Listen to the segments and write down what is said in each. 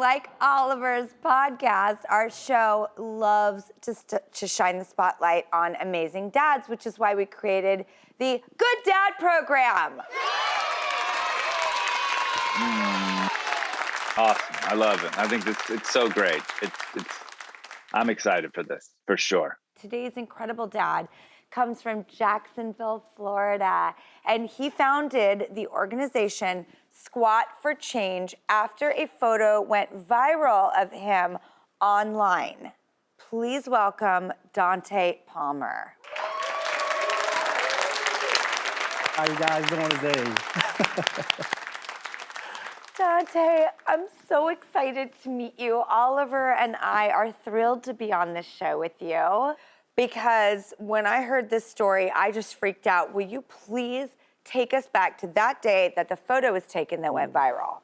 Like Oliver's podcast, our show loves to shine the spotlight on amazing dads, which is why we created the Good Dad program. Awesome. I love it. I think it's so great. I'm excited for this, for sure. Today's incredible dad comes from Jacksonville, Florida, and he founded the organization Squat for Change after a photo went viral of him online. Please welcome Donte Palmer. How you guys doing today? Dante, I'm so excited to meet you. Oliver and I are thrilled to be on this show with you because when I heard this story, I just freaked out. Will you please take us back to that day that the photo was taken that went viral?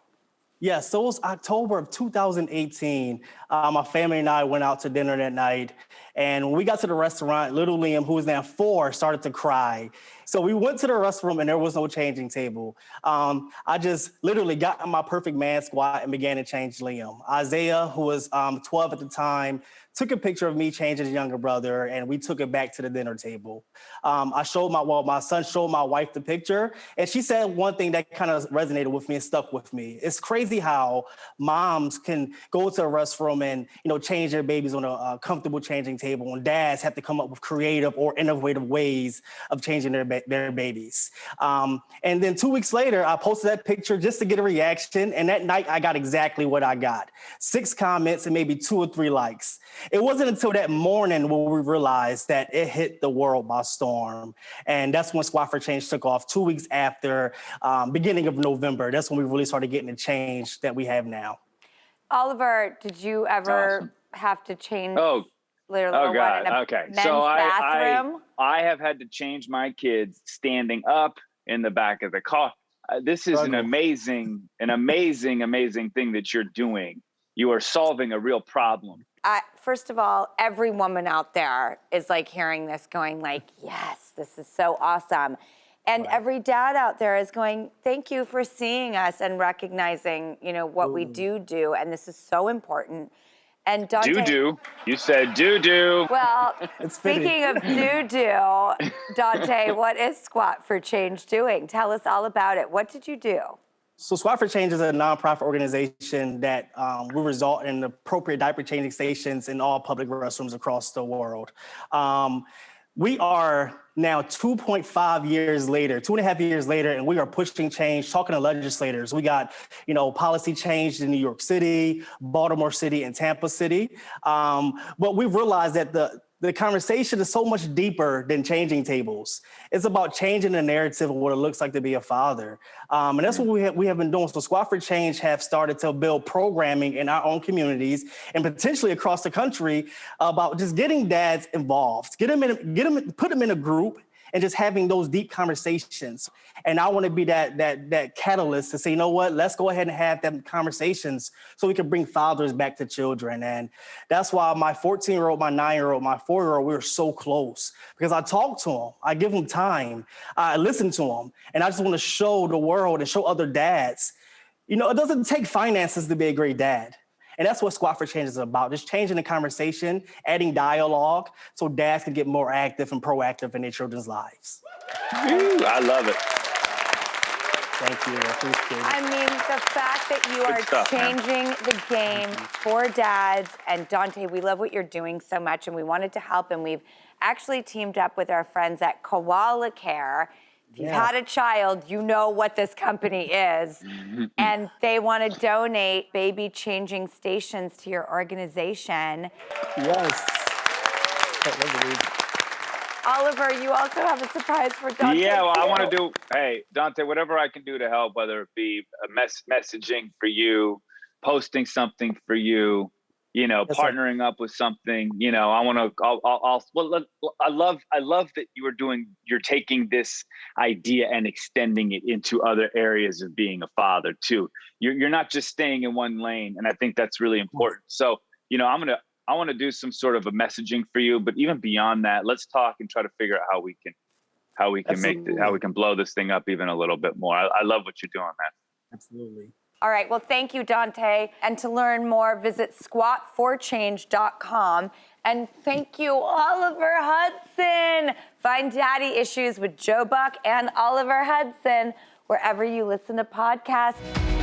Yes, so it was October of 2018. My family and I went out to dinner that night. And when we got to the restaurant, little Liam, who was now 4, started to cry. So we went to the restroom and there was no changing table. I just literally got in my perfect man squat and began to change Liam. Isaiah, who was 12 at the time, took a picture of me changing his younger brother, and we took it back to the dinner table. My son showed my wife the picture, and she said one thing that kind of resonated with me and stuck with me. It's crazy how moms can go to a restroom and change their babies on a comfortable changing table, and dads have to come up with creative or innovative ways of changing their babies. And then 2 weeks later, I posted that picture just to get a reaction, and that night I got exactly what I got: 6 comments and maybe 2 or 3 likes. It wasn't until that morning when we realized that it hit the world by storm. And that's when Squat for Change took off 2 weeks after, beginning of November. That's when we really started getting the change that we have now. Oliver, did you ever have to change literally Oh God. in a Okay. men's So bathroom? I have had to change my kids standing up in the back of the car. This is an amazing thing that you're doing. You are solving a real problem. First of all, every woman out there is like hearing this going like, yes, this is so awesome. And every dad out there is going, thank you for seeing us and recognizing, what we do. And this is so important. And Dante, do. You said do. Well, speaking of do, Dante, what is Squat for Change doing? Tell us all about it. What did you do? So Squat for Change is a nonprofit organization that will result in appropriate diaper changing stations in all public restrooms across the world. We are now 2.5 years later, 2.5 years later, and we are pushing change, talking to legislators. We got, policy change in New York City, Baltimore City, and Tampa City. But we've realized that the conversation is so much deeper than changing tables. It's about changing the narrative of what it looks like to be a father. And that's what we have been doing. So Squat for Change have started to build programming in our own communities and potentially across the country about just getting dads involved, put them in a group and just having those deep conversations. And I want to be that catalyst to say, you know what, let's go ahead and have them conversations so we can bring fathers back to children. And that's why my 14-year-old, my 9-year-old, my 4-year-old, we were so close because I talk to them, I give them time, I listen to them. And I just want to show the world and show other dads, it doesn't take finances to be a great dad. And that's what Squat for Change is about, just changing the conversation, adding dialogue so dads can get more active and proactive in their children's lives. Ooh, I love it. Thank you. I appreciate it. I mean, the fact that you are changing the game for dads, and Dante, we love what you're doing so much, and we wanted to help, and we've actually teamed up with our friends at Koala Care. If you've had a child, you know what this company is. And they want to donate baby changing stations to your organization. Yes. Oliver, you also have a surprise for Dante. Yeah, well, I want to hey, Dante, whatever I can do to help, whether it be a messaging for you, posting something for you, partnering up with something, I love that you're taking this idea and extending it into other areas of being a father too. You're not just staying in one lane. And I think that's really important. So, I want to do some sort of a messaging for you, but even beyond that, let's talk and try to figure out how we can blow this thing up even a little bit more. I love what you're doing, man. Absolutely. All right, well, thank you, Dante. And to learn more, visit squatforchange.com. And thank you, Oliver Hudson. Find Daddy Issues with Joe Buck and Oliver Hudson wherever you listen to podcasts.